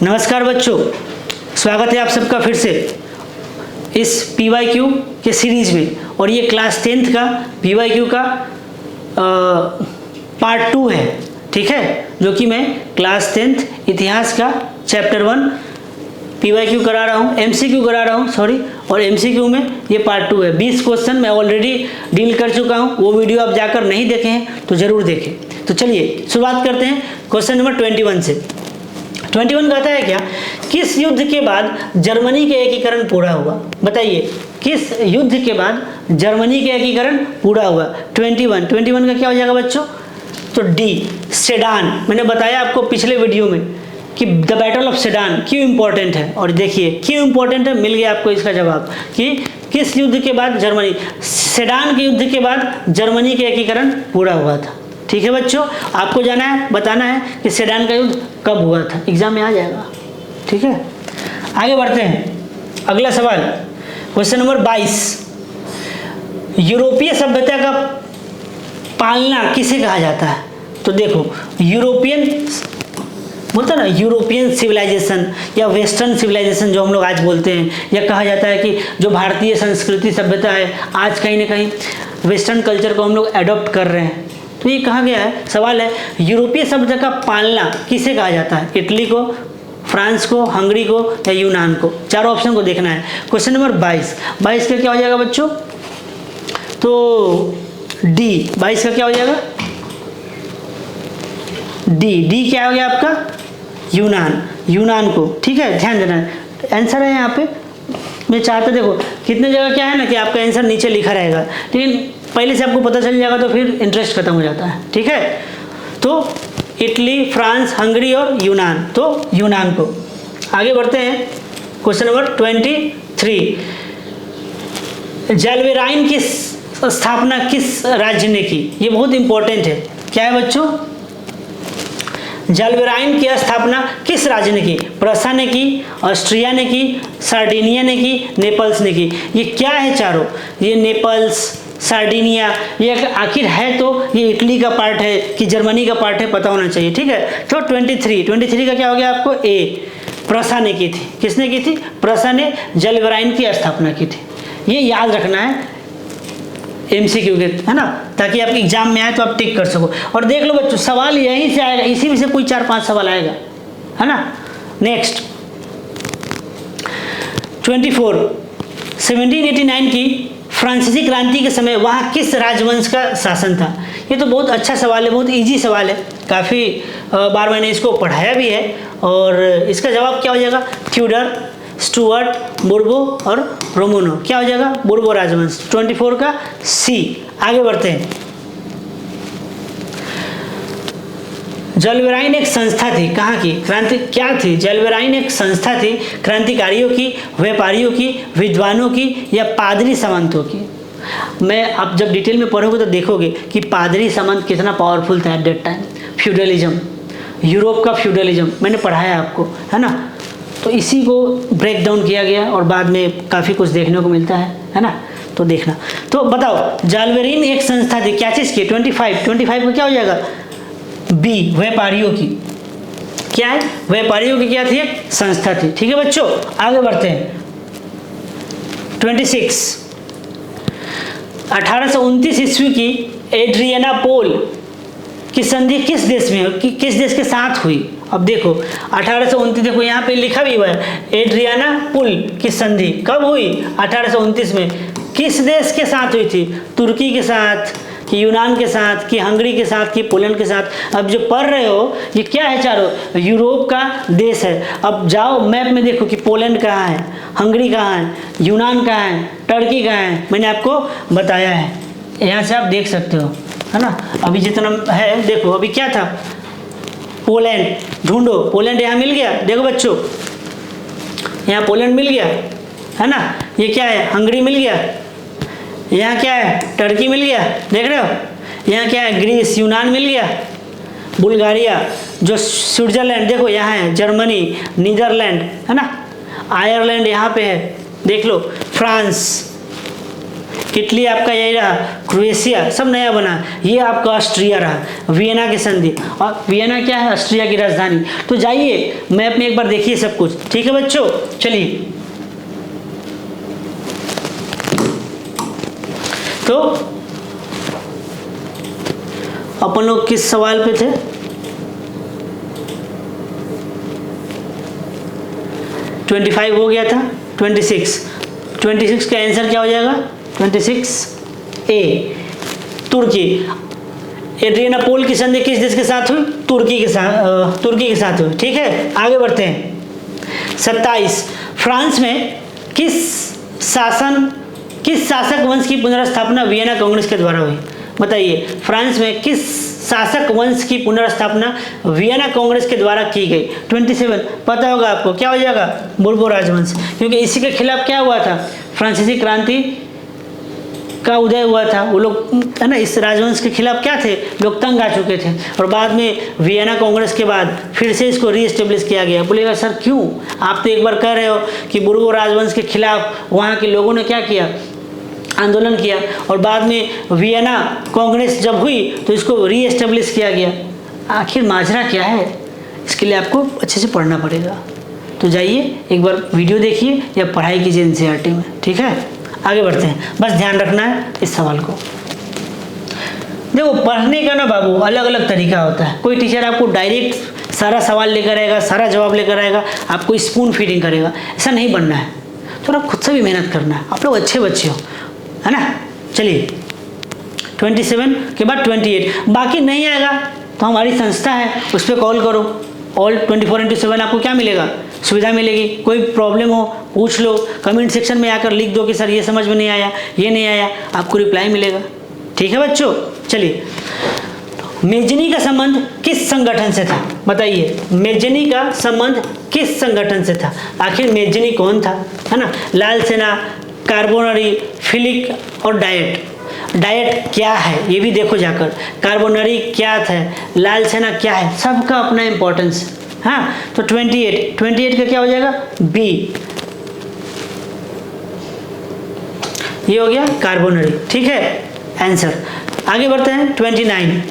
नमस्कार बच्चों, स्वागत है आप सबका फिर से इस PYQ के सीरीज में। और ये क्लास 10th का PYQ का पार्ट 2 है, ठीक है, जो कि मैं क्लास 10th इतिहास का चैप्टर 1 PYQ करा रहा हूँ, MCQ करा रहा हूँ सॉरी, और MCQ में ये पार्ट 2 है। 20 क्वेश्चन मैं ऑलरेडी डील कर चुका हूँ, वो वीडियो आप जाकर नहीं देखे हैं तो ज़रूर देखें। तो चलिए शुरुआत करते हैं क्वेश्चन नंबर 21 से। 21 कहता है क्या, किस युद्ध के बाद जर्मनी के एकीकरण पूरा हुआ? बताइए, किस युद्ध के बाद जर्मनी के एकीकरण पूरा हुआ? 21 का क्या हो जाएगा बच्चों? तो डी, सेडान। मैंने बताया आपको पिछले वीडियो में कि द बैटल ऑफ सेडान क्यों इंपॉर्टेंट है, और देखिए क्यों इंपॉर्टेंट है, मिल गया आपको इसका जवाब कि किस युद्ध के बाद जर्मनी, सेडान के युद्ध के बाद जर्मनी के एकीकरण पूरा हुआ था। ठीक है बच्चों, आपको जाना है, बताना है कि सेडान का युद्ध कब हुआ था, एग्जाम में आ जाएगा। ठीक है, आगे बढ़ते हैं। अगला सवाल, क्वेश्चन नंबर 22। यूरोपीय सभ्यता का पालना किसे कहा जाता है? तो देखो, यूरोपियन बोलता ना, यूरोपियन सिविलाइजेशन या वेस्टर्न सिविलाइजेशन जो हम लोग आज बोलते हैं, या कहा जाता है कि जो भारतीय संस्कृति सभ्यता है आज कहीं ना कहीं वेस्टर्न कल्चर को हम लोग एडॉप्ट कर रहे हैं। तो ये कहा गया है, सवाल है यूरोपीय सभ्यता का पालना किसे कहा जाता है? इटली को, फ्रांस को, हंगरी को या यूनान को? चारों ऑप्शन को देखना है। क्वेश्चन नंबर 22 का क्या हो जाएगा बच्चों? तो डी, 22 का क्या हो जाएगा? डी क्या हो गया आपका? यूनान को। ठीक है, ध्यान देना, आंसर है यहाँ पे। मैं चाहता, देखो कितने जगह क्या है ना कि आपका आंसर नीचे लिखा रहेगा, लेकिन पहले से आपको पता चल जाएगा तो फिर इंटरेस्ट खत्म हो जाता है। ठीक है, तो इटली, फ्रांस, हंगरी और यूनान, तो यूनान को। आगे बढ़ते हैं, क्वेश्चन नंबर 23। जाल्वेराइन की स्थापना किस राज्य ने की? ये बहुत इंपॉर्टेंट है। क्या है बच्चों? जाल्वेराइन की स्थापना किस राज्य ने की? प्रसा ने की, ऑस्ट्रिया ने की, सार्डिनिया ने की, नेपल्स ने की। ये क्या है चारों? ये नेपल्स, सार्डिनिया, ये आखिर है तो ये इटली का पार्ट है कि जर्मनी का पार्ट है, पता होना चाहिए। ठीक है, तो 23 का क्या हो गया आपको? ए, प्रसा ने की थी। किसने की थी? प्रसा ने जाल्वेराइन की स्थापना की थी। ये याद रखना है MCQ के, है ना, ताकि आपके एग्जाम में आए तो आप टिक कर सको। और देख लो बच्चों, सवाल यहीं से आएगा, इसी में से कोई 4-5 सवाल आएगा, है ना। नेक्स्ट 24, 1789 की फ्रांसीसी क्रांति के समय वहाँ किस राजवंश का शासन था? ये तो बहुत अच्छा सवाल है, बहुत इजी सवाल है, काफ़ी बार मैंने इसको पढ़ाया भी है। और इसका जवाब क्या हो जाएगा? ट्यूडर, स्टुअर्ट, बुर्बो और रोमनो। क्या हो जाएगा? बुर्बो राजवंश। 24 का सी। आगे बढ़ते हैं। जाल्वेराइन एक संस्था थी, कहाँ की? क्रांति क्या थी? जाल्वेराइन एक संस्था थी, क्रांतिकारियों की, व्यापारियों की, विद्वानों की या पादरी सामंतों की? मैं आप जब डिटेल में पढ़ोगे तो देखोगे कि पादरी सामंत कितना पावरफुल था at that time. Feudalism, Europe का फ्यूडलिज्म मैंने पढ़ाया आपको, है ना। तो इसी को ब्रेक डाउन किया गया और बाद में काफ़ी कुछ देखने को मिलता है ना, तो देखना। तो बताओ, जाल्वेराइन एक संस्था थी, क्या चीज़ की? 25 का क्या हो जाएगा? बी, व्यापारियों की। क्या है? व्यापारियों की क्या थी? एक संस्था थी। ठीक है बच्चों, आगे बढ़ते हैं। 26, 1829 ईस्वी की एड्रियानापोल की संधि किस देश में, किस देश के साथ हुई? अब देखो 1829, देखो यहाँ पे लिखा भी हुआ है, एड्रियानापोल की संधि कब हुई? 1829 में। किस देश के साथ हुई थी? तुर्की के साथ कि यूनान के साथ कि हंगरी के साथ कि पोलैंड के साथ? अब जो पढ़ रहे हो ये क्या है? चारों यूरोप का देश है। अब जाओ मैप में देखो कि पोलैंड कहाँ है, हंगरी कहाँ है, यूनान कहाँ है, टर्की कहाँ है, मैंने आपको बताया है, यहाँ से आप देख सकते हो, है ना। अभी जितना है देखो, अभी क्या था? पोलैंड ढूंढो, पोलैंड यहाँ मिल गया। देखो बच्चों, यहाँ पोलैंड मिल गया, है ना। ये क्या है? हंगरी मिल गया। यहाँ क्या है? टर्की मिल गया, देख रहे हो। यहाँ क्या है? ग्रीस, यूनान मिल गया, बुल्गारिया, जो स्विट्जरलैंड देखो यहाँ है, जर्मनी, नीदरलैंड, है ना, आयरलैंड यहाँ पे है, देख लो, फ्रांस, इटली आपका यही रहा, क्रोएशिया सब नया बना, ये आपका ऑस्ट्रिया रहा, वियना की संधि, और वियना क्या है, ऑस्ट्रिया की राजधानी। तो जाइए मैप में एक बार देखिए सब कुछ, ठीक है बच्चों। चलिए तो अपन लोग किस सवाल पे थे, 25 हो गया था, 26 का आंसर क्या हो जाएगा, 26 ए, तुर्की। एड्रियानापोल की संधि किस देश के साथ हुई, तुर्की के साथ हुई, ठीक है। आगे बढ़ते हैं। 27 फ्रांस में किस शासक वंश की पुनर्स्थापना वियना कांग्रेस के द्वारा हुई, बताइए। फ्रांस में किस शासक वंश की पुनर्स्थापना वियना कांग्रेस के द्वारा की गई। 27 पता होगा आपको, क्या हो जाएगा, बुर्बो राजवंश, क्योंकि इसी के खिलाफ क्या हुआ था, फ्रांसीसी क्रांति का उदय हुआ था। वो लोग है ना, इस राजवंश के खिलाफ क्या थे, लोग तंग आ चुके थे, और बाद में वियना कांग्रेस के बाद फिर से इसको रीएस्टेब्लिश किया गया। बोलेगा सर क्यों, आप तो एक बार कह रहे हो कि बुर्बो राजवंश के खिलाफ वहाँ के लोगों ने क्या किया, आंदोलन किया, और बाद में वियना कांग्रेस जब हुई तो इसको रीएस्टेब्लिश किया गया। आखिर माजरा क्या है, इसके लिए आपको अच्छे से पढ़ना पड़ेगा। तो जाइए एक बार वीडियो देखिए या पढ़ाई कीजिए एनसीईआरटी में, ठीक है। आगे बढ़ते हैं, बस ध्यान रखना है इस सवाल को। देखो पढ़ने का ना बाबू अलग अलग तरीका होता है। कोई टीचर आपको डायरेक्ट सारा सवाल लेकर आएगा, सारा जवाब लेकर आएगा, आपको स्पून फीडिंग करेगा, ऐसा नहीं बनना है। थोड़ा खुद से भी मेहनत करना है, आप लोग अच्छे बच्चे हो, है ना। चलिए 27 के बाद 28, बाकी नहीं आएगा तो हमारी संस्था है, उस पर कॉल करो। ऑल 24/7 आपको क्या मिलेगा, सुविधा मिलेगी। कोई प्रॉब्लम हो पूछ लो, कमेंट सेक्शन में आकर लिख दो कि सर ये समझ में नहीं आया, ये नहीं आया, आपको रिप्लाई मिलेगा, ठीक है बच्चों। चलिए मेजनी का संबंध किस संगठन से था, बताइए। मेजनी का संबंध किस संगठन से था, आखिर मेजनी कौन था, है ना। लाल सेना, कार्बोनरी, फिलिक और डाइट। डाइट क्या है ये भी देखो जाकर, कार्बोनरी क्या था, लाल सेना क्या है, सबका अपना इंपॉर्टेंस। हाँ तो 28 का क्या हो जाएगा, बी, ये हो गया कार्बोनरी, ठीक है आंसर। आगे बढ़ते हैं 29,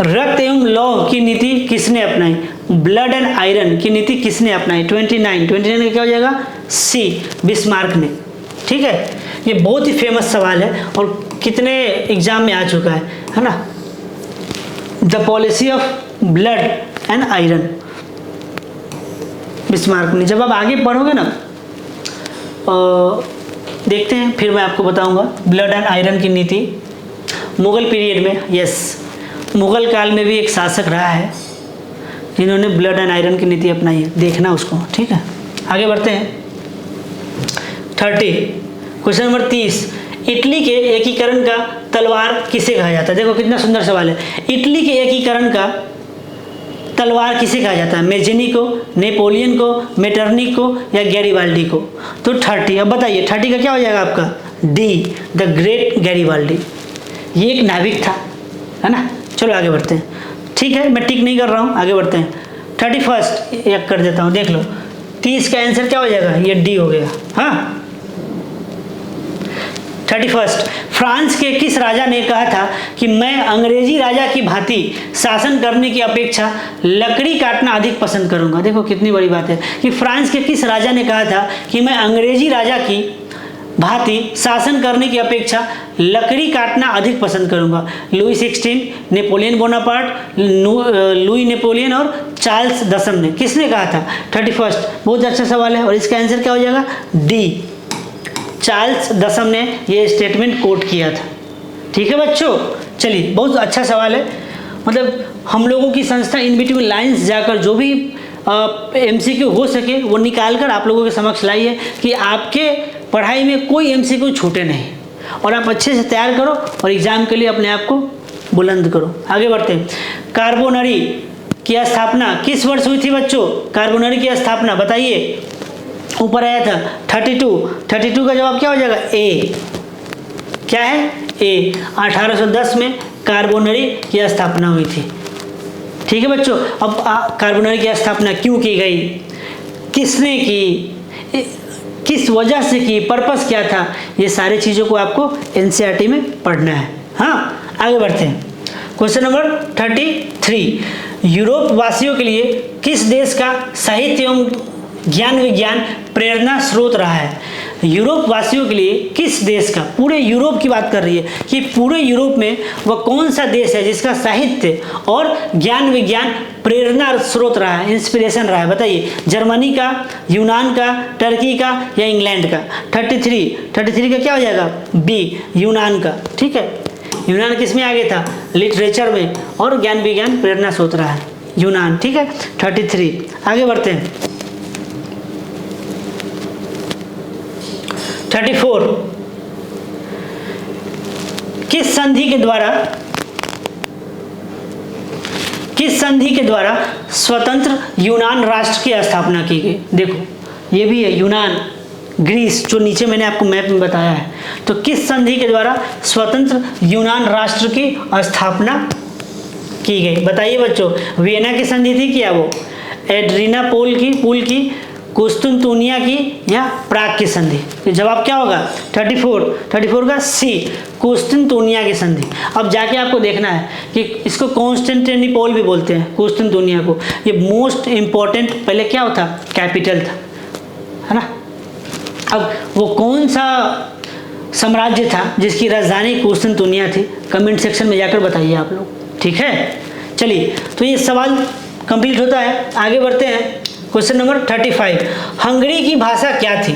रक्त एवं लौह की नीति किसने अपनाई, ब्लड एंड आयरन की नीति किसने अपनाई। 29 का क्या हो जाएगा, सी, बिस्मार्क ने, ठीक है। ये बहुत ही फेमस सवाल है और कितने एग्जाम में आ चुका है ना। The policy of blood and iron, Bismarck ने। जब आप आगे पढ़ोगे ना देखते हैं, फिर मैं आपको बताऊंगा ब्लड एंड आयरन की नीति। मुगल पीरियड में, यस मुगल काल में भी एक शासक रहा है जिन्होंने ब्लड एंड आयरन की नीति अपनाई है, देखना उसको, ठीक है। आगे बढ़ते हैं 30, क्वेश्चन नंबर 30, इटली के एकीकरण का तलवार किसे कहा जाता है। देखो कितना सुंदर सवाल है। इटली के एकीकरण का तलवार किसे कहा जाता है, मेजनी को, नेपोलियन को, मेटरनिक को या गैरीबाल्डी को। तो 30, अब बताइए 30 का क्या हो जाएगा आपका, डी, द ग्रेट गैरीबाल्डी। ये एक नाविक था, है ना। चलो आगे बढ़ते हैं, ठीक है मैं टिक नहीं कर रहा हूँ, आगे बढ़ते हैं। 31 एक कर देता हूँ, देख लो 30 का आंसर क्या हो जाएगा, ये डी हो गया। हाँ 31, फ्रांस के किस राजा ने कहा था कि मैं अंग्रेजी राजा की भांति शासन करने की अपेक्षा लकड़ी काटना अधिक पसंद करूंगा। देखो कितनी बड़ी बात है कि फ्रांस के किस राजा ने कहा था कि मैं अंग्रेजी राजा की भांति शासन करने की अपेक्षा लकड़ी काटना अधिक पसंद करूंगा। Louis 16, Napoleon Bonaparte, Louis Napoleon और चार्ल्स दसम ने, किसने कहा था। 31 बहुत अच्छा सवाल है और इसका आंसर क्या हो जाएगा, डी, चार्ल्स दसम ने ये स्टेटमेंट कोट किया था, ठीक है बच्चों। चलिए बहुत अच्छा सवाल है, मतलब हम लोगों की संस्था इन बिटवीन लाइंस जाकर जो भी एमसीक्यू हो सके वो निकाल कर आप लोगों के समक्ष लाई है कि आपके पढ़ाई में कोई एमसीक्यू छूटे नहीं, और आप अच्छे से तैयार करो और एग्जाम के लिए अपने आप को बुलंद करो। आगे बढ़ते हैं, कार्बोनरी की स्थापना किस वर्ष हुई थी बच्चों, कार्बोनरी की स्थापना बताइए। ऊपर आया था 32 का जवाब क्या हो जाएगा, ए, क्या है ए, 1810 में कार्बोनरी की स्थापना हुई थी, ठीक है बच्चों। अब कार्बोनरी की स्थापना क्यों की गई, किसने की, किस वजह से की, पर्पस क्या था, ये सारी चीज़ों को आपको एनसीईआरटी में पढ़ना है। हाँ, आगे बढ़ते हैं। क्वेश्चन नंबर 33, यूरोप वासियों के लिए किस देश का साहित्य एवं ज्ञान विज्ञान प्रेरणा स्रोत रहा है? यूरोप वासियों के लिए किस देश का, पूरे यूरोप की बात कर रही है कि पूरे यूरोप में वह कौन सा देश है जिसका साहित्य और ज्ञान विज्ञान प्रेरणा स्रोत रहा है, इंस्पिरेशन रहा है? बताइए, जर्मनी का, यूनान का, टर्की का या इंग्लैंड का? 33 का क्या हो जाएगा? बी, यूनान का। ठीक है, यूनान किस में आगे था? लिटरेचर में, और ज्ञान विज्ञान प्रेरणा स्रोत रहा है यूनान। ठीक है, 33। आगे बढ़ते हैं। 34, किस संधि के द्वारा स्वतंत्र यूनान राष्ट्र की स्थापना की गई? देखो, ये भी है यूनान, ग्रीस, जो नीचे मैंने आपको मैप में बताया है। तो किस संधि के द्वारा स्वतंत्र यूनान राष्ट्र की स्थापना की गई? बताइए बच्चों, वियना की संधि थी क्या वो? एड्रिनापोल की, कुस्तुनतुनिया की, या प्राग की संधि? तो जवाब क्या होगा? 34 का सी, कुस्तुनतुनिया की संधि। अब जाके आपको देखना है कि इसको कॉन्स्टेंटिनोपल भी बोलते हैं, कुस्तुनतुनिया को। ये मोस्ट इंपॉर्टेंट, पहले क्या होता? कैपिटल था, है ना। अब वो कौन सा साम्राज्य था जिसकी राजधानी कुस्तुनतुनिया थी? कमेंट सेक्शन में जाकर बताइए आप लोग। ठीक है, चलिए, तो ये सवाल कंप्लीट होता है। आगे बढ़ते हैं। क्वेश्चन नंबर 35, हंगरी की भाषा क्या थी?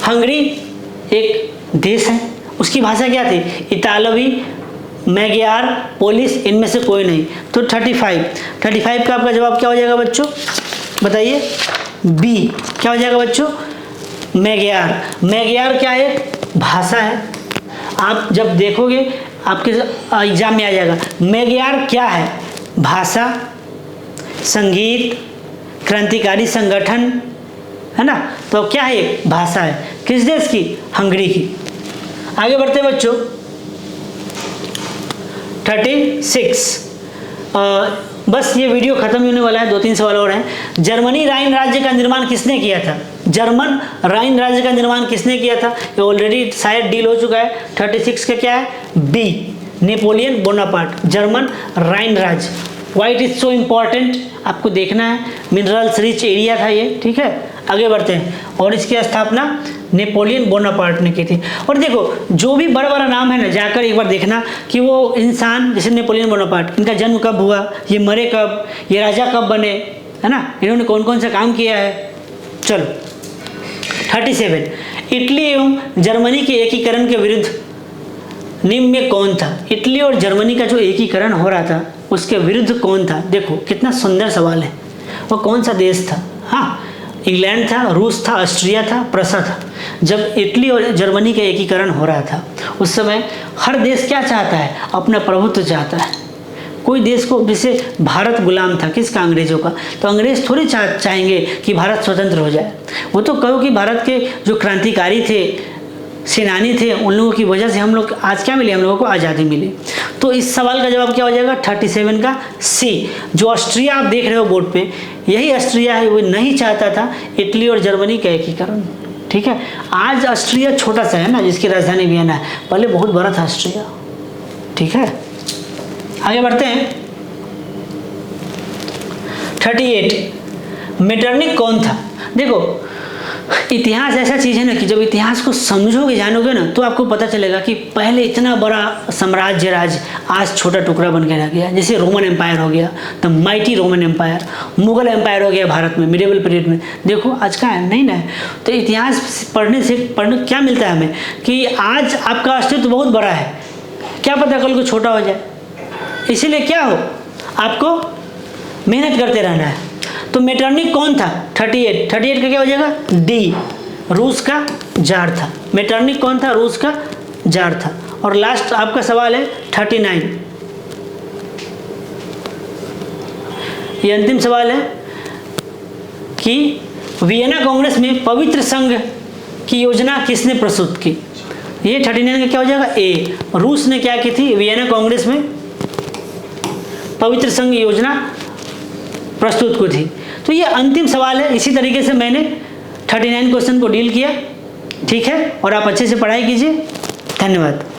हंगरी एक देश है, उसकी भाषा क्या थी? इतालवी, मैग्यार, पोलिश, इनमें से कोई नहीं। तो 35 का आपका जवाब क्या हो जाएगा बच्चों? बताइए, बी। क्या हो जाएगा बच्चों? मैग्यार क्या है? भाषा है। आप जब देखोगे आपके एग्जाम में आ जाएगा, मैग्यार क्या है? भाषा, संगीत, क्रांतिकारी संगठन, है ना। तो क्या है? भाषा है। किस देश की? हंगरी की। आगे बढ़ते हैं बच्चों। 36, बस ये वीडियो खत्म होने वाला है, 2-3 सवाल और हैं। जर्मनी राइन राज्य का निर्माण किसने किया था? जर्मन राइन राज्य का निर्माण किसने किया था? ये ऑलरेडी शायद डील हो चुका है। 36 का क्या है? बी, नेपोलियन बोनापार्ट, जर्मन राइन राज्य। Why it is so important, आपको देखना है। मिनरल्स रिच एरिया था ये। ठीक है, आगे बढ़ते हैं। और इसकी स्थापना नेपोलियन बोनापार्ट ने की थी। और देखो, जो भी बड़ा बड़ा नाम है ना, जाकर एक बार देखना कि वो इंसान, जैसे नेपोलियन बोनापार्ट, इनका जन्म कब हुआ, ये मरे कब, ये राजा कब बने, है ना, इन्होंने कौन कौन सा काम किया है। चलो, 37, इटली एवं जर्मनी के एकीकरण के विरुद्ध निम्न में कौन था? इटली और जर्मनी का जो एकीकरण हो रहा था उसके विरुद्ध कौन था? देखो कितना सुंदर सवाल है। वो कौन सा देश था? हाँ, इंग्लैंड था, रूस था, ऑस्ट्रिया था, प्रसा था। जब इटली और जर्मनी का एकीकरण हो रहा था उस समय हर देश क्या चाहता है? अपना प्रभुत्व चाहता है। कोई देश को, जैसे भारत गुलाम था किसका? अंग्रेजों का। तो अंग्रेज थोड़ी चाहेंगे कि भारत स्वतंत्र हो जाए। वो तो कहो कि भारत के जो क्रांतिकारी थे, सेनानी थे, उन लोगों की वजह से हम लोग आज क्या मिले? हम लोगों को आज़ादी मिली। तो इस सवाल का जवाब क्या हो जाएगा? 37 का सी। जो ऑस्ट्रिया आप देख रहे हो बोर्ड पे, यही ऑस्ट्रिया है, वो नहीं चाहता था इटली और जर्मनी का एकीकरण। ठीक है, आज ऑस्ट्रिया छोटा सा है ना, जिसकी राजधानी वियना है, पहले बहुत बड़ा था ऑस्ट्रिया। ठीक है, आगे बढ़ते हैं। 38, मेटरनिक कौन था? देखो, इतिहास ऐसा चीज़ है ना कि जब इतिहास को समझोगे, जानोगे ना, तो आपको पता चलेगा कि पहले इतना बड़ा साम्राज्य राज आज छोटा टुकड़ा बन के रह गया। जैसे रोमन एम्पायर हो गया, the mighty Roman empire, Mughal empire हो गया भारत में मिडिवल पीरियड में। देखो आज का है नहीं ना। तो इतिहास पढ़ने क्या मिलता है हमें कि आज आपका अस्तित्व बहुत बड़ा है, क्या पता कल को छोटा हो जाए। इसीलिए क्या हो, आपको मेहनत करते रहना है। तो मेटरनिक कौन था? 38 का क्या हो जाएगा? डी, रूस का जार था। मेटरनिक कौन था? रूस का जार था। और लास्ट आपका सवाल है 39, ये अंतिम सवाल है कि वियना कांग्रेस में पवित्र संघ की योजना किसने प्रस्तुत की? ये 39 का क्या हो जाएगा? ए, रूस ने क्या की थी? वियना कांग्रेस में पवित्र संघ योजना प्रस्तुत की थी। तो ये अंतिम सवाल है। इसी तरीके से मैंने 39 क्वेश्चन को डील किया, ठीक है। और आप अच्छे से पढ़ाई कीजिए। धन्यवाद।